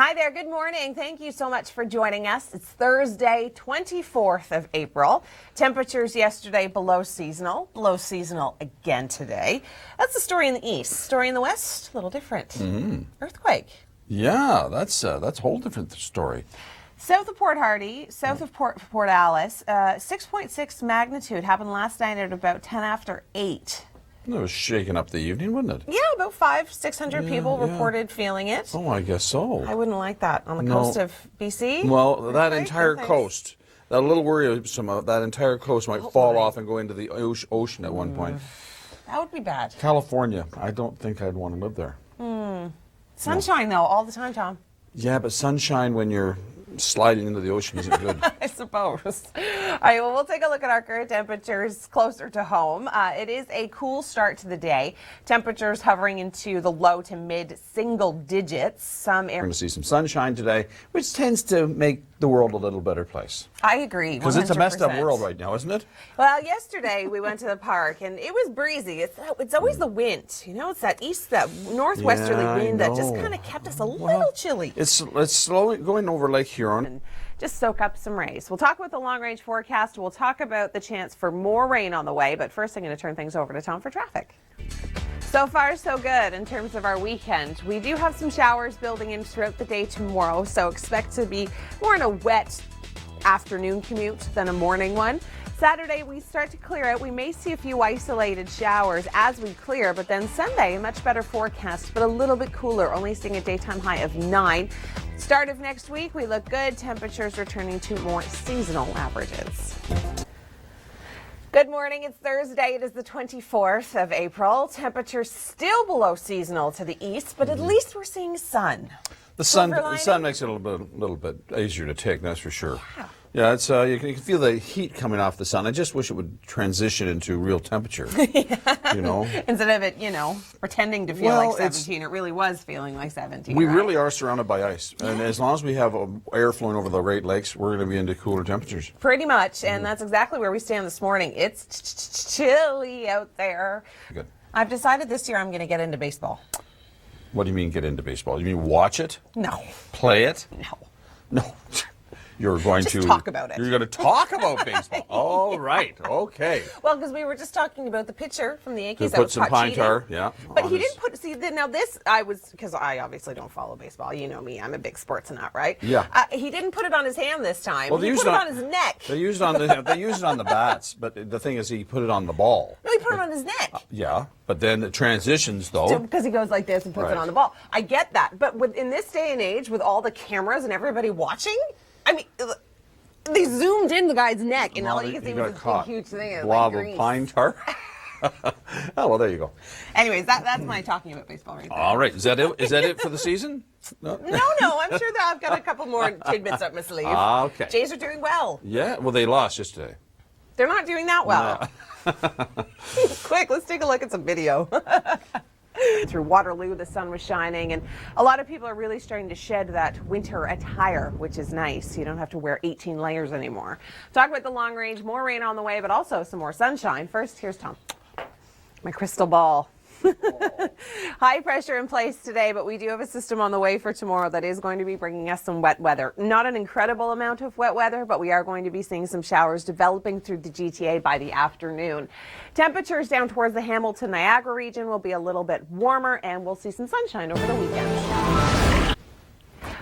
Hi there, good morning. Thank you so much for joining us. It's Thursday, 24th of April. Temperatures yesterday below seasonal again today. That's the story in the east. Story in the west, a little different. Earthquake. Yeah, that's a whole different story. South of Port Hardy, south of Port Alice, 6.6 magnitude happened last night at about 10 after 8. It was shaking up the evening, wasn't it? Yeah, about 500-600 people reported feeling it. Oh, I guess so. I wouldn't like that on the coast of BC. Well, that entire coast, that little worrisome, that entire coast might fall off and go into the ocean at one point. That would be bad. California, I don't think I'd want to live there. Sunshine, though, all the time, Tom. Yeah, but sunshine when you're sliding into the ocean isn't good. I suppose. All right, well, we'll take a look at our current temperatures closer to home. It is a cool start to the day. Temperatures hovering into the low to mid single digits. We're going to see some sunshine today, which tends to make the world a little better place. I agree. Because it's a messed up world right now, isn't it? Well, yesterday we went to the park and it was breezy. It's always the wind, you know. It's that northwesterly wind that just kind of kept us a little chilly. It's slowly going over Lake Huron. And just soak up some rays. We'll talk about the long-range forecast. We'll talk about the chance for more rain on the way. But first, I'm going to turn things over to Tom for traffic. So far, so good in terms of our weekend. We do have some showers building in throughout the day tomorrow, so expect to be more in a wet afternoon commute than a morning one. Saturday, we start to clear out. We may see a few isolated showers as we clear, but then Sunday, a much better forecast, but a little bit cooler, only seeing a daytime high of 9. Start of next week, we look good. Temperatures returning to more seasonal averages. Good morning. It's Thursday. It is the 24th of April. Temperatures still below seasonal to the east, but at least we're seeing sun. The sun makes it a little bit easier to take, that's for sure. Yeah, it's you can feel the heat coming off the sun. I just wish it would transition into real temperature. You know, instead of it, pretending to feel like 17, it really was feeling like 17. We really are surrounded by ice, and as long as we have air flowing over the Great Lakes, we're going to be into cooler temperatures. Pretty much, and that's exactly where we stand this morning. It's chilly out there. Good. I've decided this year I'm going to get into baseball. What do you mean get into baseball? You mean watch it? No. Play it? No. You're going just to talk about it. You're going to talk about baseball. Oh, right. Okay. Well, because we were just talking about the pitcher from the Yankees. He put some pine tar, yeah. But he didn't put. See, now this because I obviously don't follow baseball. You know me. I'm a big sports nut, right? Yeah. He didn't put it on his hand this time. Well, he put it on his neck. They use it on the bats, but the thing is, he put it on the ball. No, he put it on his neck. Yeah, but then the transitions though. Because he goes like this and puts it on the ball. I get that, but in this day and age, with all the cameras and everybody watching, I mean. They zoomed in the guy's neck, and all you can see was this big, huge thing. Blob of pine tar. Oh, well, there you go. Anyways, that's my talking about baseball right there. All right. Is that it? Is that it for the season? No. I'm sure that I've got a couple more tidbits up my sleeve. Okay. Jays are doing well. Yeah. Well, they lost yesterday. They're not doing that well. No. Quick, let's take a look at some video. Through Waterloo, the sun was shining, and a lot of people are really starting to shed that winter attire, which is nice. You don't have to wear 18 layers anymore. Talk about the long range, more rain on the way, but also some more sunshine. First, here's Tom. My crystal ball. High pressure in place today, but we do have a system on the way for tomorrow that is going to be bringing us some wet weather. Not an incredible amount of wet weather, but we are going to be seeing some showers developing through the GTA by the afternoon. Temperatures down towards the Hamilton, Niagara region will be a little bit warmer, and we'll see some sunshine over the weekend.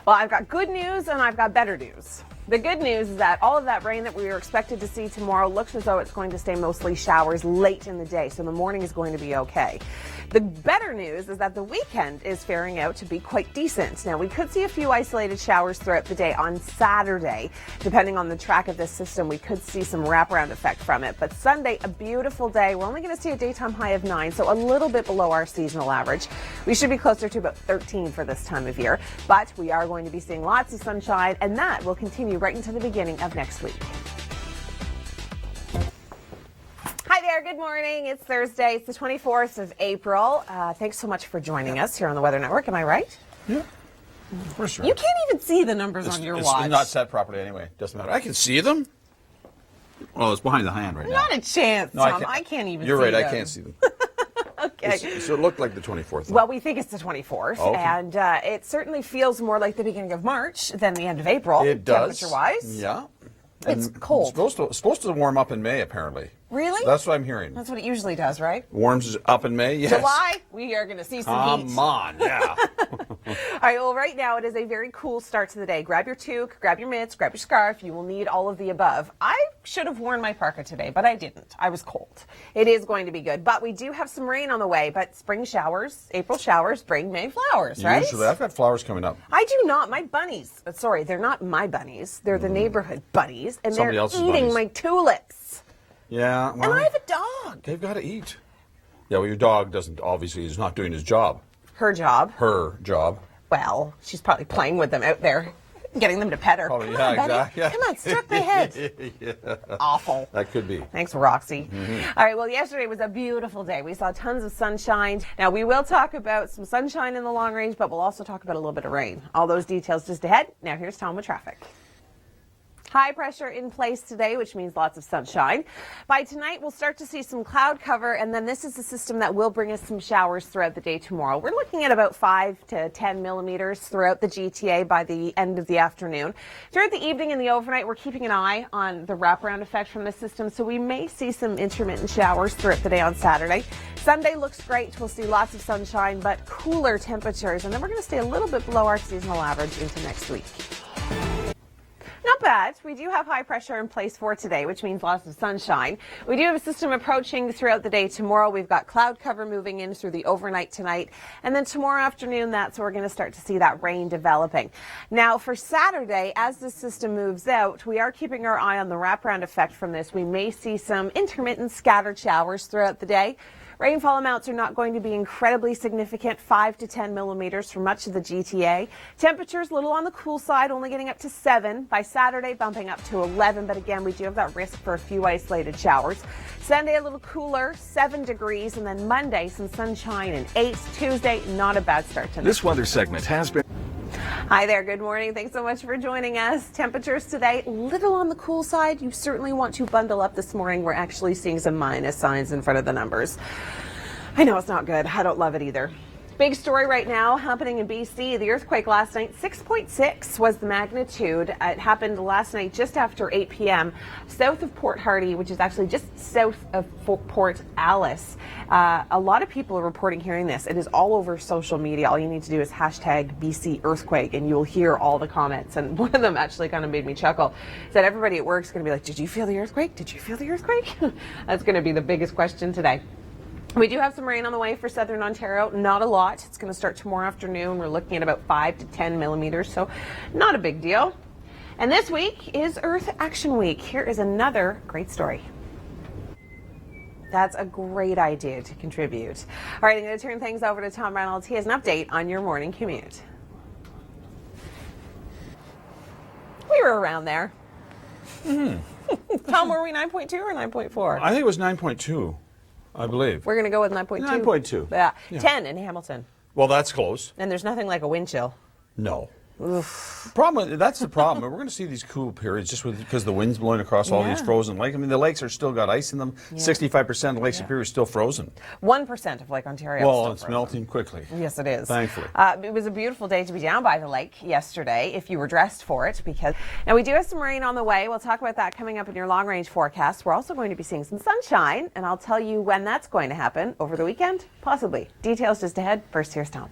Well, I've got good news and I've got better news. The good news is that all of that rain that we are expected to see tomorrow looks as though it's going to stay mostly showers late in the day, so the morning is going to be okay. The better news is that the weekend is faring out to be quite decent. Now, we could see a few isolated showers throughout the day on Saturday. Depending on the track of this system, we could see some wraparound effect from it. But Sunday, a beautiful day. We're only going to see a daytime high of 9, so a little bit below our seasonal average. We should be closer to about 13 for this time of year. But we are going to be seeing lots of sunshine, and that will continue right into the beginning of next week. Hi there, good morning. It's Thursday. It's the 24th of April. Thanks so much for joining us here on the Weather Network. Am I right? Yeah. Of course you can't even see the numbers on your watch. It's not set properly anyway. Doesn't matter. I can see them. Well, it's behind the hand right now. Not a chance, Tom. I can't even see them. You're right. I can't see them. Okay. So it looked like the 24th. Well, we think it's the 24th, Okay. and it certainly feels more like the beginning of March than the end of April. It does. Temperature-wise. Yeah. It's And cold. Supposed to warm up in May, apparently. Really? That's what I'm hearing. That's what it usually does, right? Warms up in May, yes. July, we are going to see some heat. Come on, yeah. All right, well, right now it is a very cool start to the day. Grab your toque, grab your mitts, grab your scarf. You will need all of the above. I should have worn my parka today, but I didn't. I was cold. It is going to be good, but we do have some rain on the way. But spring showers, April showers bring May flowers, right? Usually, I've got flowers coming up. I do not. My bunnies, sorry, they're not my bunnies. They're the neighborhood bunnies, and Somebody they're else's eating bunnies. my tulips. Yeah, well, And I have a dog. they've got to eat. Yeah, well, your dog obviously is not doing his job. Her job. Her job. Well, she's probably playing with them out there, getting them to pet her. Probably, Come yeah, on, buddy. exactly. Yeah. Come on, stroke my head. Yeah, Awful. that could be. Thanks, Roxy. All right, well, yesterday was a beautiful day. We saw tons of sunshine. Now, we will talk about some sunshine in the long range, but we'll also talk about a little bit of rain. All those details just ahead. Now, here's Tom with traffic. High pressure in place today, which means lots of sunshine. By tonight, we'll start to see some cloud cover, and then this is the system that will bring us some showers throughout the day tomorrow. We're looking at about 5 to 10 millimeters throughout the GTA by the end of the afternoon. Throughout the evening and the overnight, we're keeping an eye on the wraparound effect from the system, so we may see some intermittent showers throughout the day on Saturday. Sunday looks great. We'll see lots of sunshine, but cooler temperatures, and then we're going to stay a little bit below our seasonal average into next week. Not bad. We do have high pressure in place for today, which means lots of sunshine. We do have a system approaching throughout the day tomorrow. We've got cloud cover moving in through the overnight tonight. And then tomorrow afternoon, that's where we're going to start to see that rain developing. Now, for Saturday, as the system moves out, we are keeping our eye on the wraparound effect from this. We may see some intermittent scattered showers throughout the day. Rainfall amounts are not going to be incredibly significant, 5 to 10 millimeters for much of the GTA. Temperatures a little on the cool side, only getting up to 7. By Saturday, bumping up to 11. But again, we do have that risk for a few isolated showers. Sunday, a little cooler, 7 degrees. And then Monday, some sunshine and 8. Tuesday, not a bad start to This weather segment has been... Hi there, good morning. Thanks so much for joining us. Temperatures today, little on the cool side. You certainly want to bundle up this morning. We're actually seeing some minus signs in front of the numbers. I know it's not good. I don't love it either. Big story right now happening in BC. The earthquake last night, 6.6 was the magnitude. It happened last night just after 8 p.m. south of Port Hardy, which is actually just south of Port Alice. A lot of people are reporting hearing this. It is all over social media. All you need to do is hashtag BC earthquake and you'll hear all the comments. And one of them actually kind of made me chuckle. Said everybody at work is going to be like, did you feel the earthquake? Did you feel the earthquake? That's going to be the biggest question today. We do have some rain on the way for southern Ontario. Not a lot. It's going to start tomorrow afternoon. We're looking at about 5 to 10 millimeters, so not a big deal. And this week is Earth Action Week. Here is another great story. That's a great idea to contribute. All right, I'm going to turn things over to Tom Reynolds. He has an update on your morning commute. We were around there. Tom, were we 9.2 or 9.4? I think it was 9.2. I believe. We're going to go with 9.2. 9.2. Yeah. Yeah. 10 in Hamilton. Well, that's close. And there's nothing like a wind chill. No. That's the problem. We're going to see these cool periods just because the wind's blowing across all these Yeah. frozen lakes. I mean, the lakes are still got ice in them. 65% of Lake Superior is still frozen. 1% of Lake Ontario. is Well, still it's frozen. melting quickly. Yes, it is. Thankfully. It was a beautiful day to be down by the lake yesterday, if you were dressed for it, because now we do have some rain on the way. We'll talk about that coming up in your long range forecast. We're also going to be seeing some sunshine, and I'll tell you when that's going to happen over the weekend, possibly. Details just ahead. First, here's Tom.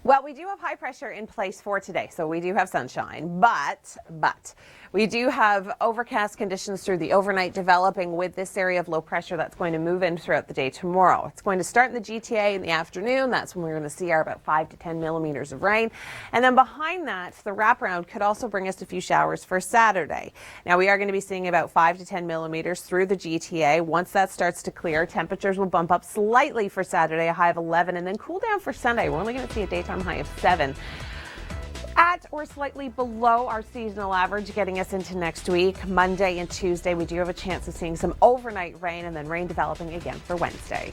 Well, we do have high pressure in place for today, so we do have sunshine, but we do have overcast conditions through the overnight developing with this area of low pressure that's going to move in throughout the day tomorrow. It's going to start in the GTA in the afternoon. That's when we're going to see our about 5 to 10 millimeters of rain. And then behind that, the wraparound could also bring us a few showers for Saturday. Now, we are going to be seeing about 5 to 10 millimeters through the GTA. Once that starts to clear, temperatures will bump up slightly for Saturday, a high of 11, and then cool down for Sunday. We're only going to see a daytime high of 7. At or slightly below our seasonal average, getting us into next week. Monday and Tuesday, we do have a chance of seeing some overnight rain and then rain developing again for Wednesday.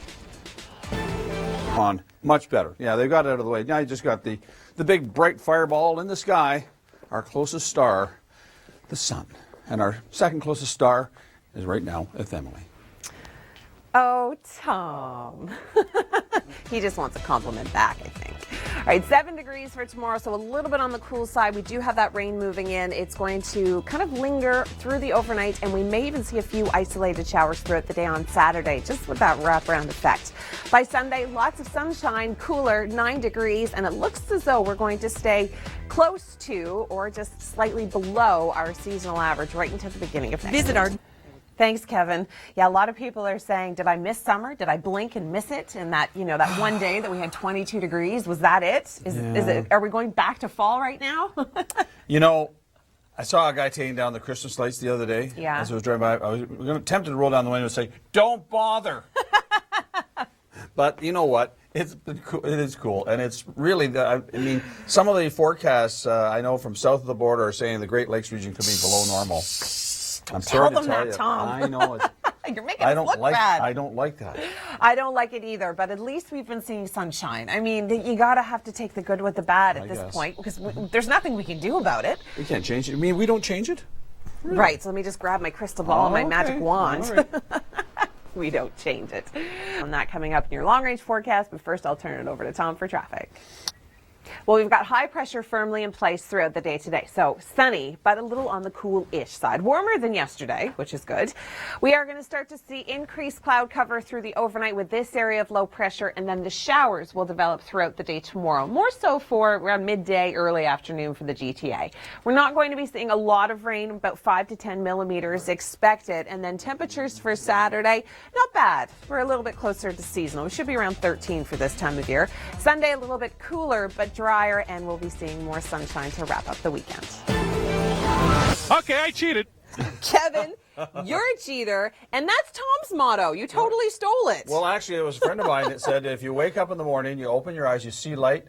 On much better. Yeah, they got it out of the way. Now you just got the big bright fireball in the sky, our closest star, the sun. And our second closest star is right now with Emily. Oh, Tom. He just wants a compliment back, I think. All right, 7 degrees for tomorrow, so a little bit on the cool side. We do have that rain moving in. It's going to kind of linger through the overnight, and we may even see a few isolated showers throughout the day on Saturday, just with that wraparound effect. By Sunday, lots of sunshine, cooler, 9 degrees, and it looks as though we're going to stay close to or just slightly below our seasonal average right until the beginning of next week. Thanks, Kevin. Yeah, a lot of people are saying, did I miss summer? Did I blink and miss it? And that, that one day that we had 22 degrees, was that it? Is it? Are we going back to fall right now? I saw a guy taking down the Christmas lights the other day. Yeah. As I was driving by, I was tempted to roll down the window and say, "Don't bother." But you know what? It is cool, and it's really. Some of the forecasts I know from south of the border are saying the Great Lakes region could be below normal. I'm sorry to tell you. Tom. I know it. You're making us look bad. I don't like that. I don't like it either, but at least we've been seeing sunshine. I mean, you gotta have to take the good with the bad at this point, because there's nothing we can do about it. We can't change it. We don't change it? Really? Right, so let me just grab my crystal ball and my magic wand. All right. We don't change it. On that coming up in your long-range forecast, but first I'll turn it over to Tom for traffic. Well, we've got high pressure firmly in place throughout the day today. So sunny, but a little on the cool-ish side. Warmer than yesterday, which is good. We are going to start to see increased cloud cover through the overnight with this area of low pressure, and then the showers will develop throughout the day tomorrow. More so for around midday, early afternoon for the GTA. We're not going to be seeing a lot of rain, about 5 to 10 millimeters expected. And then temperatures for Saturday, not bad. We're a little bit closer to seasonal. We should be around 13 for this time of year. Sunday, a little bit cooler, but drier, and we'll be seeing more sunshine to wrap up the weekend. Okay, I cheated. Kevin, you're a cheater, and that's Tom's motto. You totally stole it. Well, actually, it was a friend of mine that said if you wake up in the morning, you open your eyes, you see light,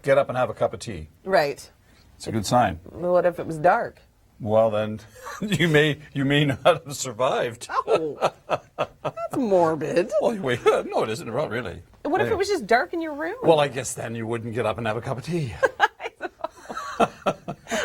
get up and have a cup of tea. Right. It's a good sign. What if it was dark? Well, then you may not have survived. Oh, that's morbid. Well, wait, no, it isn't. Not really. What if it was just dark in your room? Well, I guess then you wouldn't get up and have a cup of tea.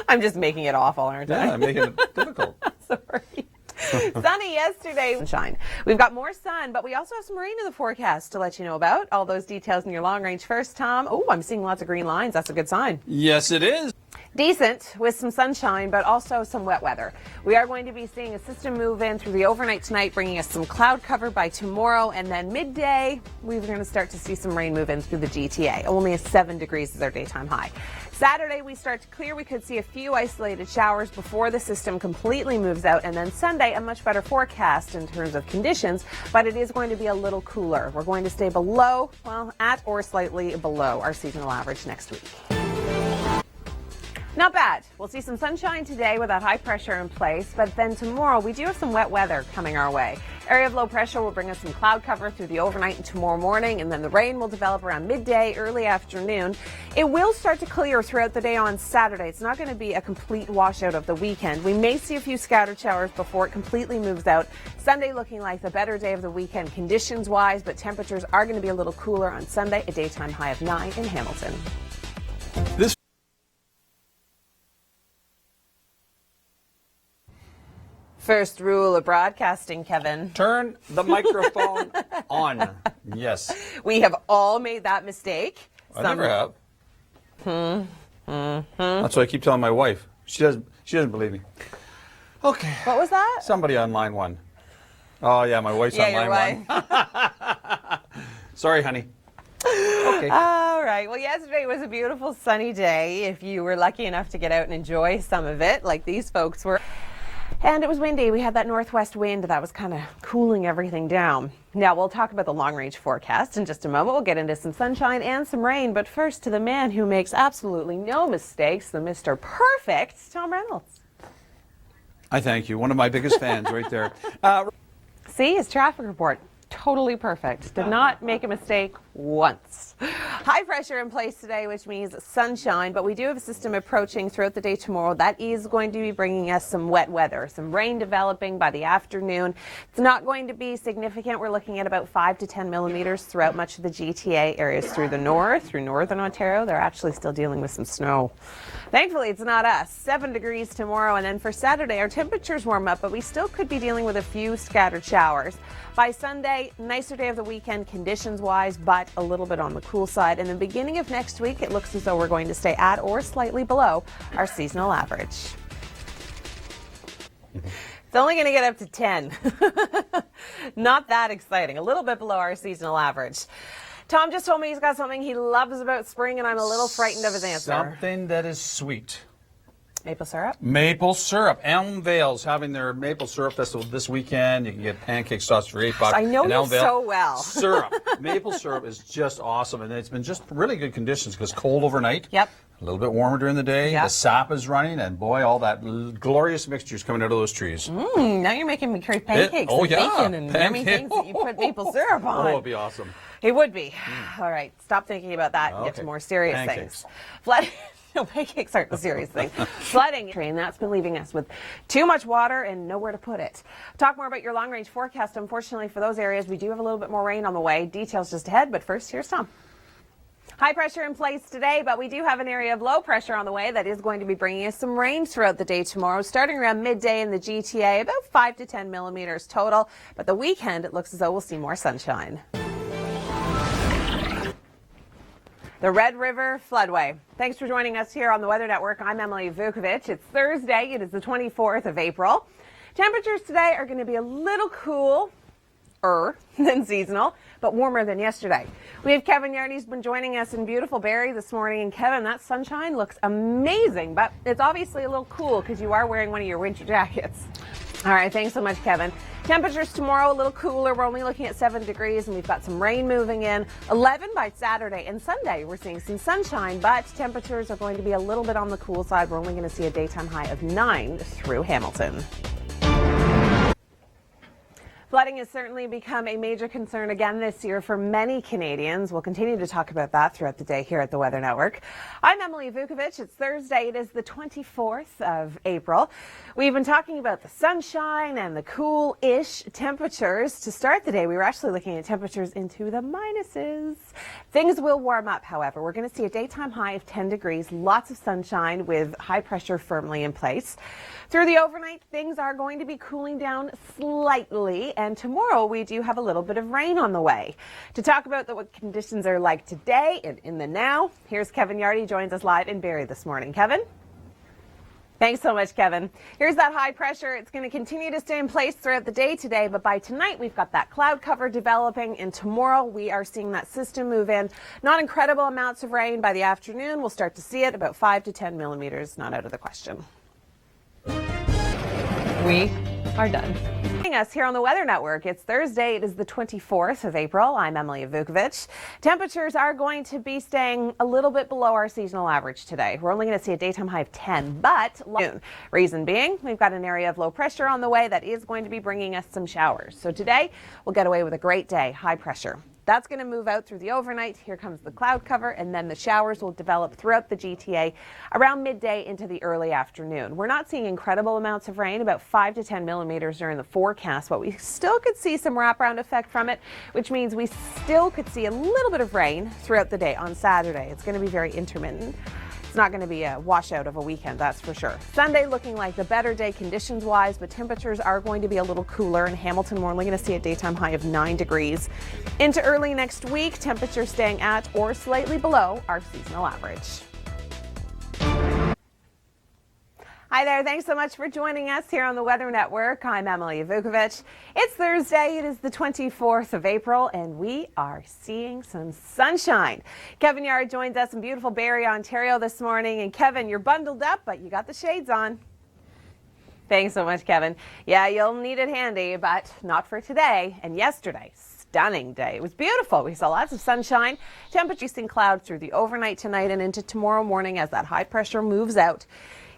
I'm just making it awful, aren't I? Yeah, I'm making it difficult. Sorry. Sunny yesterday. Sunshine. We've got more sun, but we also have some rain in the forecast to let you know about. All those details in your long range first, Tom. Oh, I'm seeing lots of green lines. That's a good sign. Yes, it is. Decent with some sunshine, but also some wet weather. We are going to be seeing a system move in through the overnight tonight, bringing us some cloud cover by tomorrow, and then midday, we're going to start to see some rain move in through the GTA. Only 7 degrees is our daytime high. Saturday, we start to clear. We could see a few isolated showers before the system completely moves out, and then Sunday, a much better forecast in terms of conditions, but it is going to be a little cooler. We're going to stay below, well, at or slightly below our seasonal average next week. Not bad. We'll see some sunshine today with that high pressure in place, but then tomorrow we do have some wet weather coming our way. Area of low pressure will bring us some cloud cover through the overnight and tomorrow morning, and then the rain will develop around midday, early afternoon. It will start to clear throughout the day on Saturday. It's not going to be a complete washout of the weekend. We may see a few scattered showers before it completely moves out. Sunday looking like the better day of the weekend conditions-wise, but temperatures are going to be a little cooler on Sunday, a daytime high of 9 in Hamilton. This First rule of broadcasting, Kevin. Turn the microphone on. Yes. We have all made that mistake. I never have. That's what I keep telling my wife. She doesn't believe me. Okay. What was that? Somebody on line one. Oh yeah, my wife's on line one. Sorry, honey. Okay. All right. Well, yesterday was a beautiful sunny day. If you were lucky enough to get out and enjoy some of it, like these folks were. And it was windy. We had that northwest wind that was kind of cooling everything down. Now, we'll talk about the long-range forecast in just a moment. We'll get into some sunshine and some rain. But first, to the man who makes absolutely no mistakes, the Mr. Perfect, Tom Reynolds. I thank you. One of my biggest fans right there. See, his traffic report. Totally perfect. Did not make a mistake once. High pressure in place today, which means sunshine, but we do have a system approaching throughout the day tomorrow. That is going to be bringing us some wet weather, some rain developing by the afternoon. It's not going to be significant. We're looking at about 5 to 10 millimeters throughout much of the GTA areas through the north, through northern Ontario. They're actually still dealing with some snow. Thankfully, it's not us. 7 degrees tomorrow, and then for Saturday, our temperatures warm up, but we still could be dealing with a few scattered showers. By Sunday, nicer day of the weekend conditions-wise, but but a little bit on the cool side. And the beginning of next week, it looks as though we're going to stay at or slightly below our seasonal average. It's only going to get up to 10. Not that exciting. A little bit below our seasonal average. Tom just told me he's got something he loves about spring, and I'm a little frightened of his answer. Something that is sweet. Maple syrup? Maple syrup. Elm Vale's having their maple syrup festival this weekend. You can get pancake sauce for $8. I know you so well. Syrup. Maple syrup is just awesome, and it's been just really good conditions because cold overnight. Yep. A little bit warmer during the day. Yep. The sap is running, and boy, all that glorious mixture is coming out of those trees. Now you're making me crave pancakes and bacon and yummy things that you put maple syrup on. Oh, it'd be awesome. It would be. All right, stop thinking about that and get to more serious things. Flooding. No, pancakes aren't the serious thing. Flooding train, that's been leaving us with too much water and nowhere to put it. Talk more about your long-range forecast. Unfortunately, for those areas, we do have a little bit more rain on the way. Details just ahead, but first, here's Tom. High pressure in place today, but we do have an area of low pressure on the way that is going to be bringing us some rain throughout the day tomorrow, starting around midday in the GTA, about 5 to 10 millimeters total. But the weekend, it looks as though we'll see more sunshine. The Red River Floodway. Thanks for joining us here on the Weather Network. I'm Emily Vukovic. It's Thursday. It is the 24th of April. Temperatures today are going to be a little cooler than seasonal, but warmer than yesterday. We have Kevin Yardy. He's been joining us in beautiful Barrie this morning. And Kevin, that sunshine looks amazing, but it's obviously a little cool because you are wearing one of your winter jackets. All right, thanks so much, Kevin. Temperatures tomorrow a little cooler. We're only looking at 7 degrees, and we've got some rain moving in. 11 by Saturday and Sunday. We're seeing some sunshine, but temperatures are going to be a little bit on the cool side. We're only going to see a daytime high of 9 through Hamilton. Flooding has certainly become a major concern again this year for many Canadians. We'll continue to talk about that throughout the day here at the Weather Network. I'm Emily Vukovic. It's Thursday. It is the 24th of April. We've been talking about the sunshine and the cool-ish temperatures. To start the day, we were actually looking at temperatures into the minuses. Things will warm up, however. We're going to see a daytime high of 10 degrees, lots of sunshine with high pressure firmly in place. Through the overnight, things are going to be cooling down slightly, and tomorrow we do have a little bit of rain on the way. To talk about what conditions are like today and in the now, here's Kevin Yardy, joins us live in Barrie this morning. Kevin? Thanks so much, Kevin. Here's that high pressure. It's going to continue to stay in place throughout the day today, but by tonight we've got that cloud cover developing, and tomorrow we are seeing that system move in. Not incredible amounts of rain. By the afternoon, we'll start to see it, about 5 to 10 millimeters, not out of the question. We are done. Joining us here on the Weather Network, it's Thursday. It is the 24th of April. I'm Emily Vukovic. Temperatures are going to be staying a little bit below our seasonal average today. We're only going to see a daytime high of 10, but reason being, we've got an area of low pressure on the way that is going to be bringing us some showers. So today, we'll get away with a great day, high pressure. That's going to move out through the overnight. Here comes the cloud cover, and then the showers will develop throughout the GTA around midday into the early afternoon. We're not seeing incredible amounts of rain, about 5 to 10 millimeters during the forecast, but we still could see some wraparound effect from it, which means we still could see a little bit of rain throughout the day on Saturday. It's going to be very intermittent. It's not going to be a washout of a weekend, that's for sure. Sunday looking like the better day conditions-wise, but temperatures are going to be a little cooler. In Hamilton, we're only going to see a daytime high of 9 degrees. Into early next week, temperatures staying at or slightly below our seasonal average. Hi there. Thanks so much for joining us here on the Weather Network. I'm Emily Vukovic. It's Thursday. It is the 24th of April, and we are seeing some sunshine. Kevin Yard joins us in beautiful Barrie, Ontario this morning. And Kevin, you're bundled up, but you got the shades on. Thanks so much, Kevin. Yeah, you'll need it handy, but not for today and yesterday. Stunning day. It was beautiful. We saw lots of sunshine. Temperatures seeing clouds through the overnight tonight and into tomorrow morning as that high pressure moves out.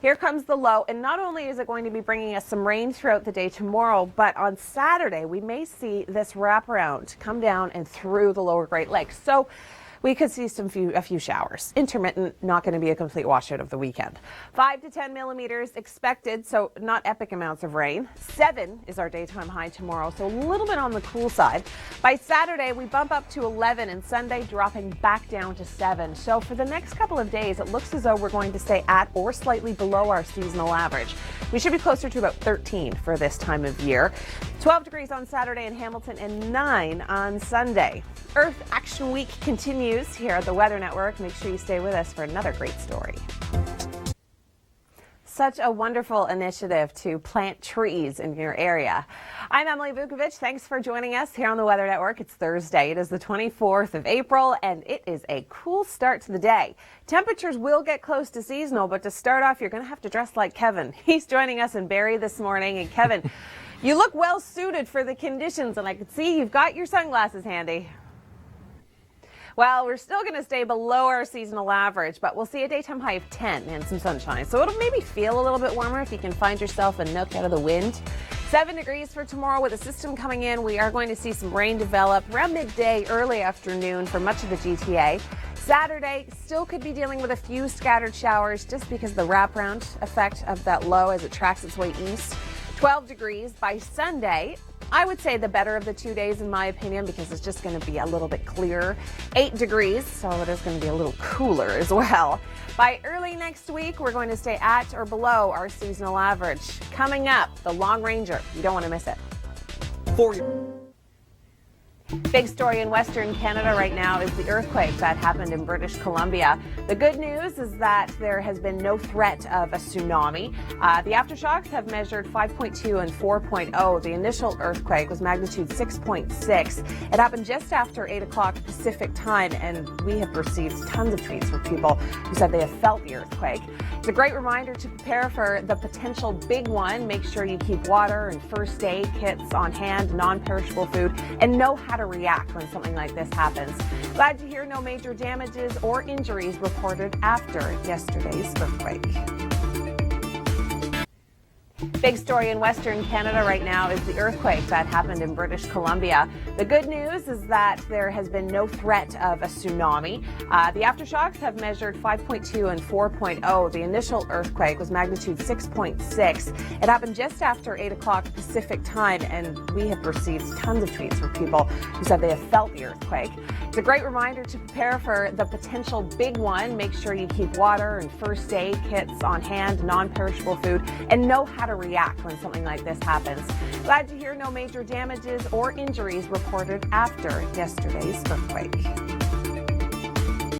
Here comes the low, and not only is it going to be bringing us some rain throughout the day tomorrow, but on Saturday we may see this wraparound come down and through the lower Great Lakes. So we could see a few showers. Intermittent, not going to be a complete washout of the weekend. 5 to 10 millimeters expected, so not epic amounts of rain. 7 is our daytime high tomorrow, so a little bit on the cool side. By Saturday, we bump up to 11, and Sunday dropping back down to 7. So for the next couple of days, it looks as though we're going to stay at or slightly below our seasonal average. We should be closer to about 13 for this time of year. 12 degrees on Saturday in Hamilton and 9 on Sunday. Earth Action Week continues here at the Weather Network. Make sure you stay with us for another great story. Such a wonderful initiative to plant trees in your area. I'm Emily Vukovic. Thanks for joining us here on the Weather Network. It's Thursday. It is the 24th of April, and it is a cool start to the day. Temperatures will get close to seasonal, but to start off, you're going to have to dress like Kevin. He's joining us in Barrie this morning. And Kevin, you look well suited for the conditions, and I can see you've got your sunglasses handy. Well, we're still going to stay below our seasonal average, but we'll see a daytime high of 10 and some sunshine. So it'll maybe feel a little bit warmer if you can find yourself a nook out of the wind. 7 degrees for tomorrow with a system coming in. We are going to see some rain develop around midday, early afternoon for much of the GTA. Saturday still could be dealing with a few scattered showers just because of the wraparound effect of that low as it tracks its way east. 12 degrees by Sunday. I would say the better of the 2 days in my opinion because it's just going to be a little bit clearer. 8 degrees, so it is going to be a little cooler as well. By early next week, we're going to stay at or below our seasonal average. Coming up, the Long Ranger. You don't want to miss it. Big story in Western Canada right now is the earthquake that happened in British Columbia. The good news is that there has been no threat of a tsunami. The aftershocks have measured 5.2 and 4.0. The initial earthquake was magnitude 6.6. It happened just after 8 o'clock Pacific time, and we have received tons of tweets from people who said they have felt the earthquake. It's a great reminder to prepare for the potential big one. Make sure you keep water and first aid kits on hand, non-perishable food, and know how to react when something like this happens. Glad to hear no major damages or injuries reported after yesterday's earthquake. Big story in Western Canada right now is the earthquake that happened in British Columbia. The good news is that there has been no threat of a tsunami. The aftershocks have measured 5.2 and 4.0. The initial earthquake was magnitude 6.6. It happened just after 8 o'clock Pacific time, and we have received tons of tweets from people who said they have felt the earthquake. It's a great reminder to prepare for the potential big one. Make sure you keep water and first aid kits on hand, non-perishable food, and know how to react when something like this happens. Glad to hear no major damages or injuries reported after yesterday's earthquake.